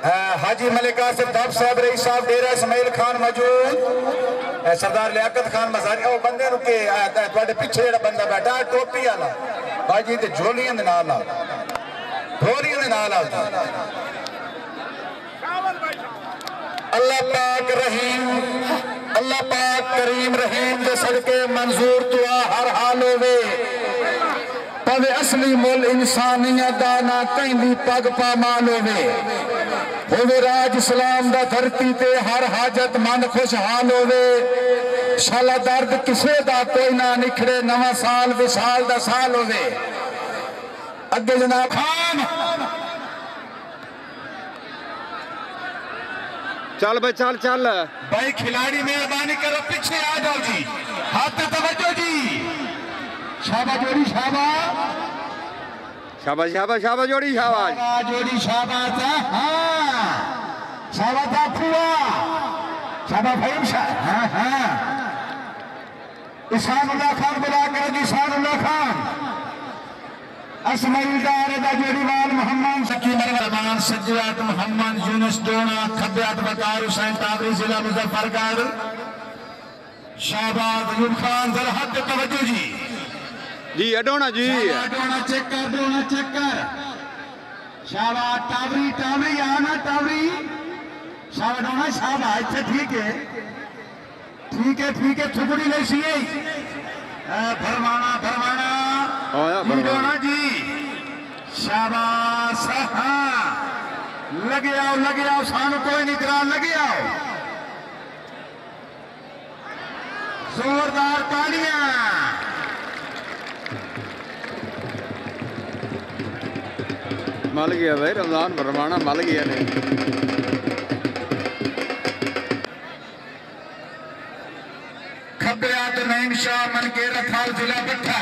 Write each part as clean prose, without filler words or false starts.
हाजी मलिक आसिफ दब साहब रईस साहब डेरा इसमाइल खान मौजूद सरदार लियाकत खान मजारी ओ बंदे नु के ਤੁਹਾਡੇ ਪਿੱਛੇ ਜਿਹੜਾ ਬੰਦਾ ਬੈਠਾ ਟੋਪੀ ਵਾਲਾ ਬਾਜੀ ਤੇ ਝੋਲੀਆਂ ਦੇ ਨਾਲ ਆ ਢੋਲੀਆਂ ਦੇ ਨਾਲ ਆ अल्लाह पाक करीम रहीम दे सदके मंजूर दुआ हर हाल होवे पवे असली मुल इंसानियत दा ना कहंदी पग पामाल होवे राज इस्लाम दा धरती ते हर हाजत मंद खुशहाल होवे शाला दर्द किसे दा कोई ना निखरे नवा साल विशाल दा साल होवे अगे जनाब खान चल भाई चल चल भाई खिलाड़ी मेहरबानी करो पीछे आ जाओ जी हाथ तवज्जो जी शाबाश जोड़ी शाबाश शाबाश शाबाश जोड़ी शाबाश जोड़ी शाबाश हाँ शाबाश फुआ शाबाश भाई हाँ हाँ इसानुल्लाह खान बुला करो जी इसानुल्लाह खान असमाइल दार दा जोड़ीवाल मोहम्मद शकील रहमान सज्जात मोहम्मद यूनुस डोना खब्यात वकार हुसैन ताबरी जिला मुजफ्फरगढ़ शाहबाज अयूब खान जरा हद तवज्जो जी अडोना जी डोना चेक कर शाहबाज ताबरी ताबरी आना ताबरी शाहबाज डोना शाहबाज अच्छा ठीक है थुकड़ी ले सी भरवाना डोना जी शाबाश हाँ लगे आओ सानू कोई नहीं करा लगे आओ जोरदार तालियां मल गया भाई रमजान भरवाना मल गया नहीं खब्बे हाथ नईम शाह मनकेर रखाल जिला भट्टा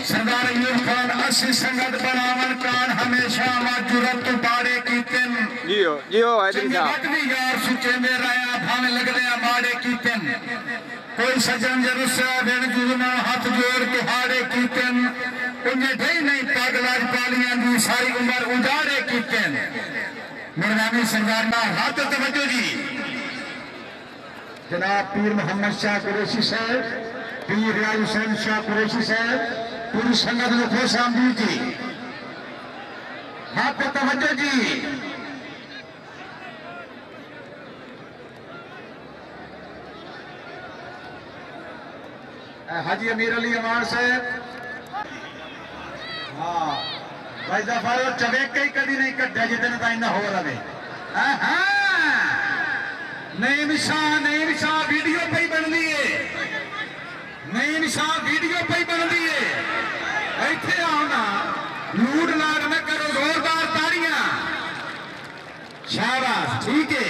सरदार अयूब खान अस्सी संगत बनावन कान हमेशा मजूरत तो पाड़े कीतन जियो हैदरी साहब यार सुचे में राया भावे लगदे माड़े कीतन कोई सजन जरुसा बिन जुलमा हाथ जोड़ के हाड़े कीतन उन्हें ढई नहीं पागलाज पालियां दी सारी उम्र उजाड़े कीतन मेहरबानी सरदार ना हाथ तवज्जो जी जनाब पीर मोहम्मद शाह कुरैशी साहब पीर रियाज हुसैन शाह कुरैशी साहब पूरी संगत को खुश आमदीद जी हाथ पे तवज्जो जी हाजी अमीर अली अमान साहब हाँ भाई दफा चवेके ही कभी नहीं कट्या जितने ताई ना हो रहे नहीं निशा वीडियो पे ही बन ली है नहीं निशा वीडियो पे ही बन ली है इतने आओ ना लूट लाट न करो जोरदार तालियां शाबाश ठीक है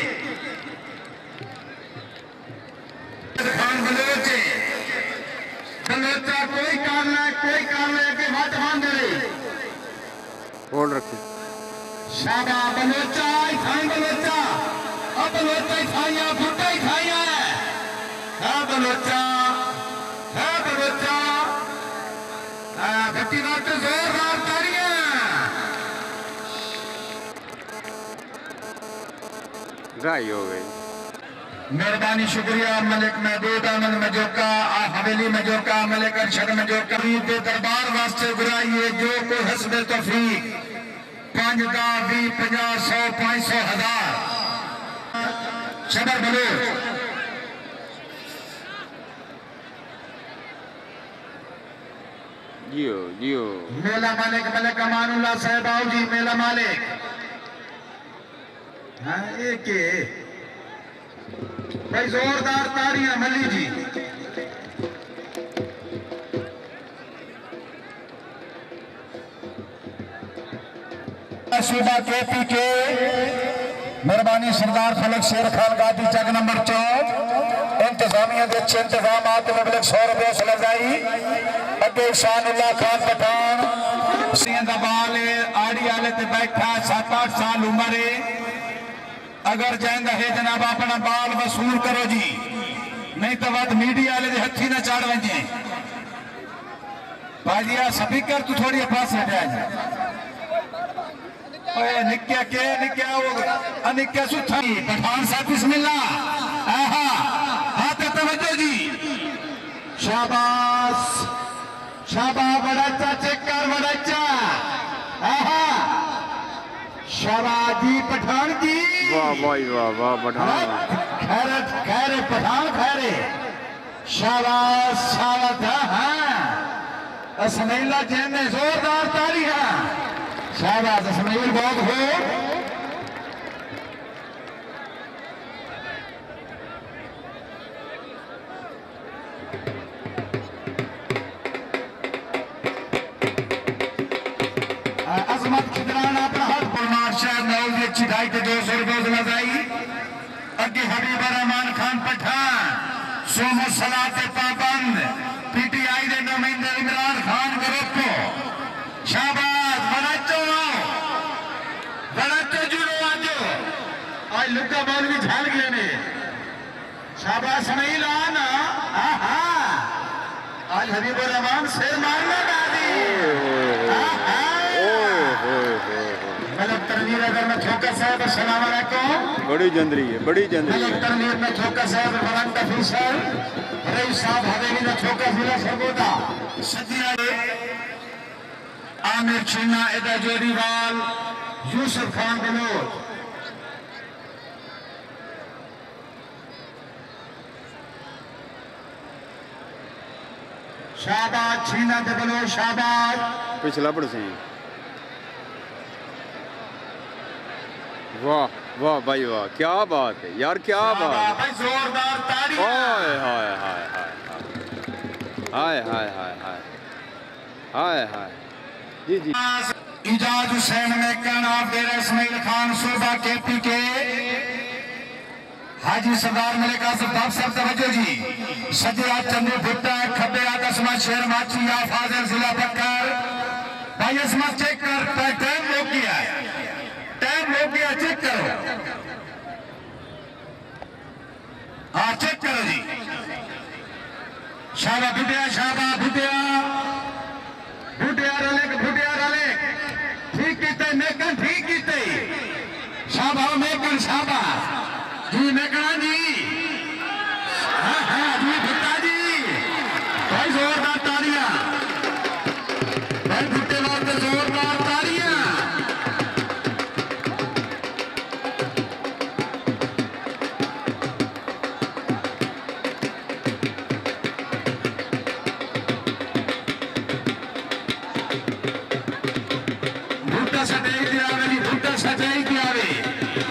खान बलोचे बलोचा कोई काम ना के मत मान दे होल्ड रखे शाबाश बलोचा खान बलोचा अब बलोचा खाइया फुटा ही खाइया है बलोचा भट्टी रात जोरदार तालियां ड्राई हो गई मेहरबानी शुक्रिया मलिक महबूब अहमद मजोका हवेली मजोका मलिक अरशद मजोका के दरबार वास्ते बुराइए जो को हस्बे तौफीक 5 10 20 50 100 500 1000 शबर बलोच जियो मेला मालिक मलिक अमानुल्लाह साहब आओ जी मेला मालिक हाँ एक भाई जोरदार तालियां मली जी सूबा KPK मेहरबानी सरदार फलक शेर खान गादी चक नंबर 4 इंतजामिया के अच्छे इंतजाम मुबलक 100 रुपये सलजाई अगे शानुल्लाह खान पठान बाल आड़ी आले ते बैठा 7-8 साल उम्र है अगर जाएंदा है जनाब अपना बाल वसूल करो जी नहीं तो बात मीडिया वाले हथी ना चाड़ वजे भाजी आ स्पीकर तू थोड़ी पास हटाया ओए निक्या के निक्या वो अनिक्या सुथा पठान साहब बिस्मिल्लाह आहा हाथ तवज्जो जी शाबाश शाबाश बड़ा चेक कर बड़ा आहा शाबाश जी पठान जी वाह भाई वाह वाह पठान खैरत खैरे पठान खैरे शाबाश शाबाश हाँ असमीला जेने जोरदार तालियां शाबाश असमील बहुत हो अजमत खिदरान अपना हक परमाशाह नौल ये चिढ़ाई के 200 रुपए लगाई अगे हबीब रहमान खान पठान सोमो सलाते पाबंद पीटीआई के नुमाइंदे इमरान खान ग्रुप शाबाश बड़ा जुड़ो आज लुका बॉल भी झाल गए ने शाबाश नहीं लाना आहा आज हबीब रहमान शेर मारना दादी मलक तनवीर अगर मैं ठोका साहब अस्सलाम वालेकुम बड़ी जंदरी है बड़ी जंदरी मलक है तनवीर में ठोका साहब फरंद अफीसर रईस साहब हवेली में ठोका जिला सरगोदा सदिया आमिर छीना एदा जोरीवाल यूसुफ खान बलोच शाबाश छीना दे बलोच शाबाश पिछला पड़ से वाह वाह भाई वाह क्या बात है यार क्या बात है भाई जोरदार तालियां हाय हाय हाय हाय हाय हाय हाय हाय हाय हाय जी जी इजाज हुसैन में कहना डेरा इस्माइल खान सूबा केपी के हाजी सरदार मलिक आसफ साहब तवज्जो जी सजरा चंदू भुट्टा खब्बे आसमा शेर माची या फाजिल जिला बकर भाई असमा चेक कर टाइम हो गया चेक करो हाँ चेक करो जी शाबा बुटिया रले ठीक कीते मेकन ठीक कीते शाबा मेकन शाबा जी मेकना जी हाँ जी भुट्टा जी भाई जोरदार तालियां भाई भुट्टे वास्ते जोरदार तालियां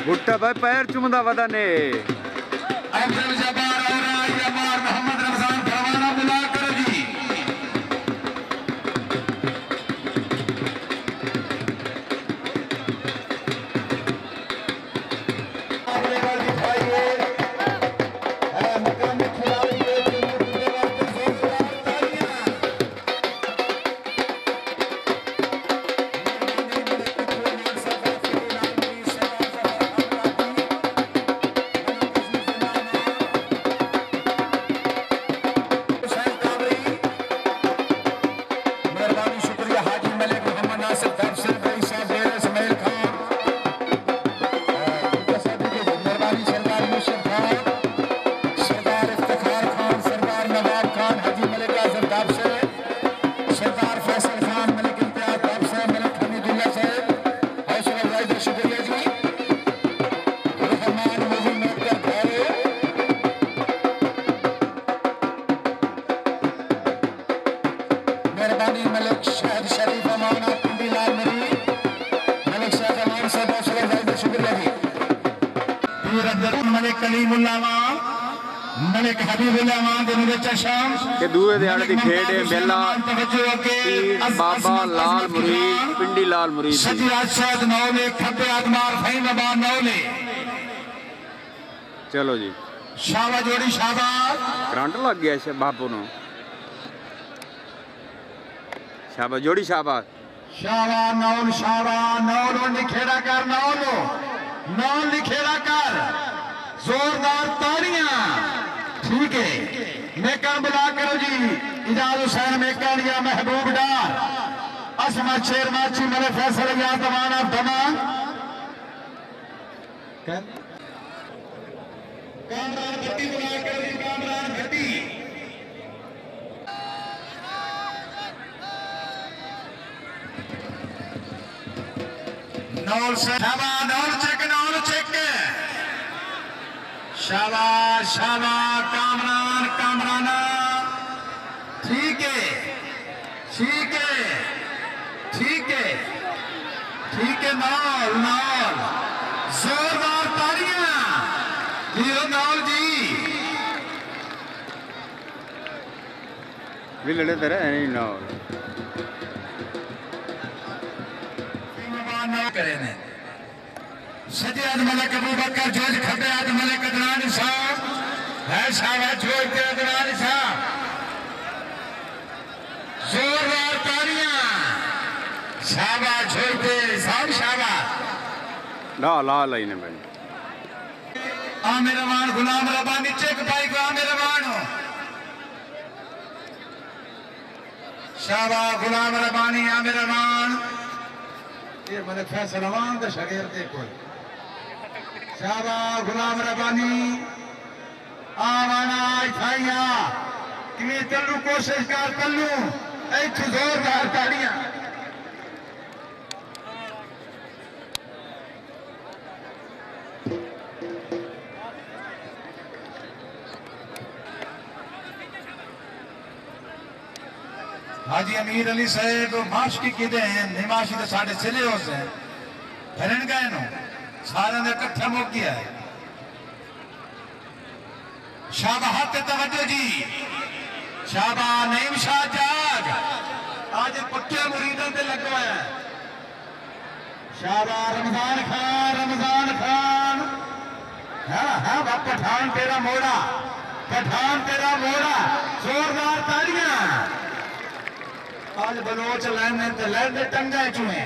भुट्टा भाई पैर चुमदा वदा ने अब्दुल जब्बार और जब्बार मोहम्मद रमजान फरमाना बुला करो जी मलिक हबीबुल्लाह मान दे नुरे चशम के दूए दिहाड़े दी खेड है मेला पीर बाबा लाल मुरीद पिंडी लाल मुरीद सजी राजशाद नौले खब्बे आदमार फहीम अबान नौले चलो जी शाबा जोड़ी शाबा करंट लग गया है बापू नो शाबा जोड़ी शाबा नौल निखेड़ा कर नौल निखेड़ा कर जोरदार तालियां ठीक है मेकन बुला करो जी इजाज हुसैन मेकन या महबूब डार असमत शेर माची मले फैसल या दवाना दमा कामरान भट्टी बुला कर दी कामरान भट्टी नौल से नौल चेक शाबाश शाबाश कामरान कामराना ठीक है ठीक है ठीक है ठीक है नौल नौल जोरदार तालियां जी नौल जी भी लड़े तेरे नहीं ना करे ने सजे अद मलक अबू बकर जोज खबे अद मलक अदनान साहब है शाबाश जोज के अदनान साहब जोरदार तालियां शाबाश जोज के साहब शाबाश ला ला लाई ने भाई आमिर रमान गुलाम रब्बानी चेक भाई को आमिर रमान हो शाबाश गुलाम रब्बानी आमिर रमान ये मलिक फैसल रमान दे शागिर्द कोई शाबाश गुलाम रब्बानी आवाना इथाइया किवें चलू कोशिश कर चलू इत्थे जोरदार तालियां हाजी अमीर अली साहेब माश की किदे हैं निमाशी तो साढ़े सिले हो से फिरन गए नो सारे ने इकट्ठा मुक गया है शाबाश हाथ तवज्जो जी शाबाश नईम शाह जाग आज पक्के मुरीदों पे लगवा है शाबाश रमजान खान हाँ पठान तेरा मोड़ा जोरदार तालियां आज बलोच लैंड टंगा चुए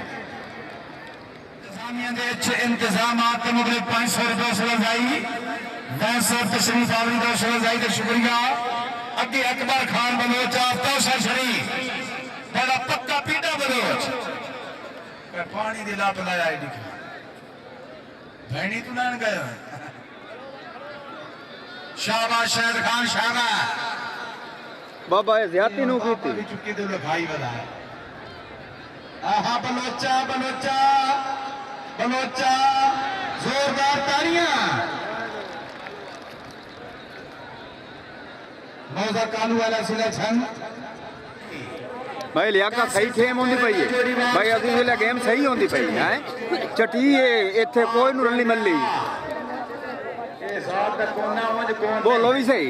इंतजामिया दे इंतजामात के मुगल 500 रुपए सलजाई 10 तशरीफ आवरी दो सलजाई का शुक्रिया अगे अकबर खान बलोच आफ्ताब शरीफ बड़ा पक्का पीटा बलोच पानी दी लप लाया आई दिखा भैनी तू लैन गए शाबाश शहर खान शाबाश बाबा ये ज्यादती नु कीती चुकी दे भाई वाला आहा बलोचा जोरदार तालियां मौजा कानू वाला सिलेक्शन भाई लियाकत सही गेम होंदी पई है भाई अभी वेले गेम सही होंदी पई है चटी है इथे कोई नु रली मल्ली ए साथ दा कोना वंज कोन बोलो भी सही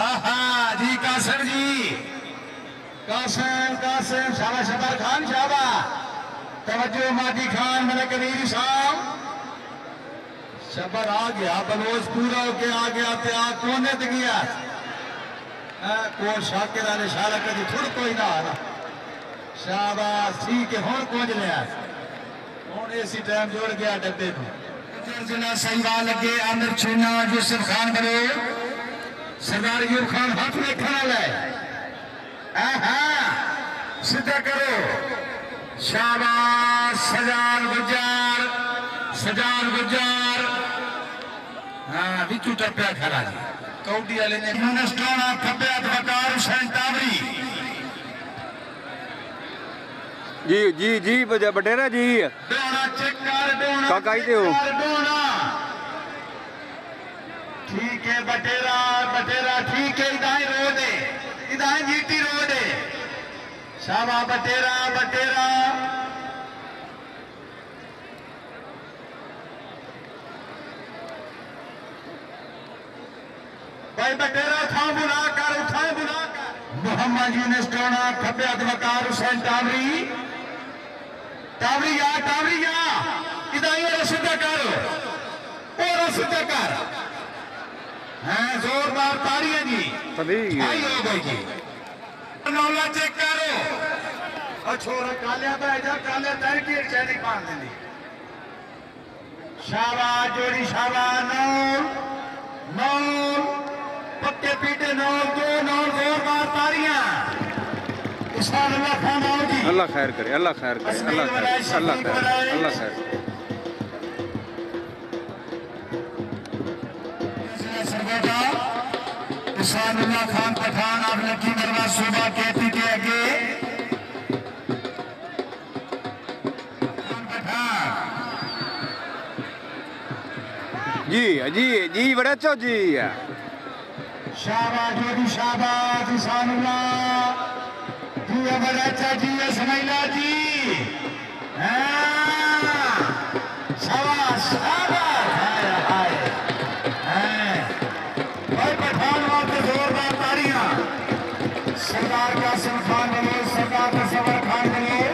आहा जी कासिम शाबाश शबर खान शाबाश तवज्जो मादी खान मलिक अमीर साहब शबर आ गया बलोच पूरा होके आ गया ते आ कोने ते गया को शाकिर अली इशारा कदी थोड़ कोई ना आना शाबाश ठीक है हुन पहुंच लिया हुन इसी टाइम जोड़ गया डब्बे को जना सहीवाल लगे आमिर छीना यूसुफ खान बने सरदार यूब खान हाथ में खाना लाए सीधा करो शाबाश सजान गुजार हाँ बिचू टप्पा खड़ा जी कौडी वाले ने स्टोना खब्बे वकार हुसैन ताबरी जी बटेरा जी डोना चेक कर डोना काका ही हो ठीक है बटेरा ठीक है इदाई रोड है इदाई जीटी रोड है शाबा बटेरा भाई बटेरा उठा बुला कर मोहम्मद यूनुस टोना खब्बे वकार हुसैन टावरी इदाई रसीदा कर हाँ जोरदार तालियां जी आई हो गई जी नौला चेक करो और छोरा कालिया भाईजा कालिया तैर की चैनी पान देंदी शाबाश जोड़ी शाबाश नौल पक्के पीटे नौल दो इशानुल्लाह खान आओ जी। अल्लाह खैर करे, अल्लाह खैर करे, अल्लाह खैर, अल्लाह खैर, अल्लाह खैर। सरगोजा इशानुल्लाह खान पठान आप लकी मरवा सूबा कहती के आगे जी बड़ा चो जी। शाबाश जोगी शाबाश इशानुल्लाह जी बड़ा अच्छा जी इसमाइला जी। शाबाश शाबाश हाय हाय भाई पठान वाले जोरदार तालियां। सरदार कासिम खान बलोच, सरदार तसव्वुर खान बलोच,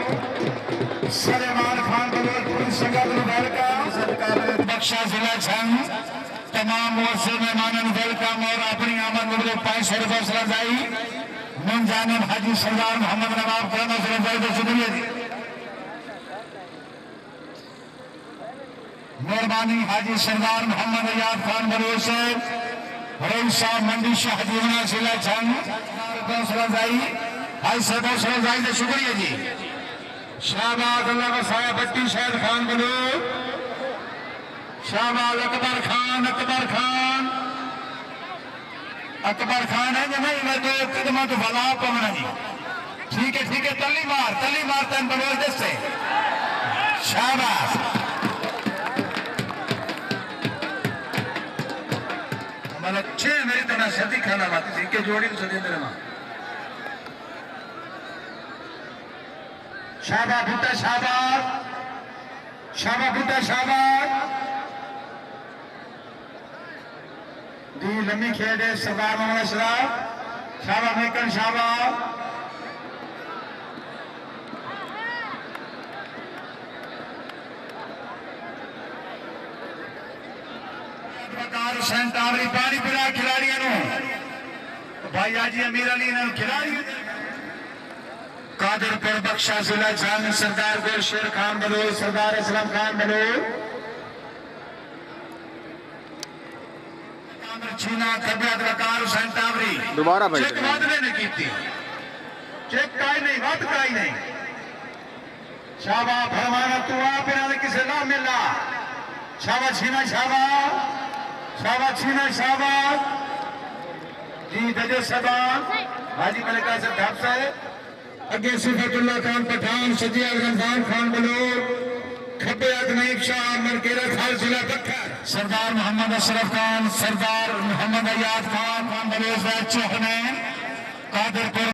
सलेमान खान बलोच, पुलिस संगत का सरकार बख्शा जिला संघ तमाम मोर्चे मेहमानों वेलकम और अपनी आमद में 500 रुपये सलाजाई मन जानिब हाजी सरदार मोहम्मद नवाब खान सलाजाई तो शुक्रिया जी। मेहरबानी हाजी सरदार मोहम्मद अयाद खान बलोच साहब रईस साहब मंडी शाह जीवना जिला संघ सलाजाई हाई सरदार सलाजाई तो शुक्रिया जी। शाहबाज अल्लाह वसाया भट्टी शाहिद खान बलोच, शाहबाज अकबर खान है जो नहीं मैं तो खिदमत भला पवना जी। ठीक है तली मार तन बलोच से शाहबाज। मतलब 6 मेरी तरह सदी खाना बाती थी के जोड़ी सदी तेरे मां शाहबाज भुट्टा शाहबाज दी लम्बी खेल है सरदार मोहम्मद अशरफ शाहबाज मेकन शाहबाज हुसैन टावरी पानी पिला खिलाड़ियों भाई आजी अमीर अली ने खिलाड़ी कादरपुर बख्शा जिला जंग सरदार गुलशेर खान बलोच, सरदार असलम खान बलोच, चीना तबियत वकार हुसैन टावरी दोबारा भाई चेक वादने ने की थी चेक काई नहीं बात काई नहीं। शाबाश फरमाना तू आप बिना किसे ना मिला। शाबाश छीना शाबाश जी दजे सदा हाजी मलिका से धाप साहब अगे सिफतुल्लाह खान पठान सजिया रमजान खान बलोच खब्बे अदनईब शाह मरकेरा खाल जिला पत्थर सरदार मोहम्मद अशरफ खान सरदार मोहम्मद अयाद खान बलोच चौहने कादरपुर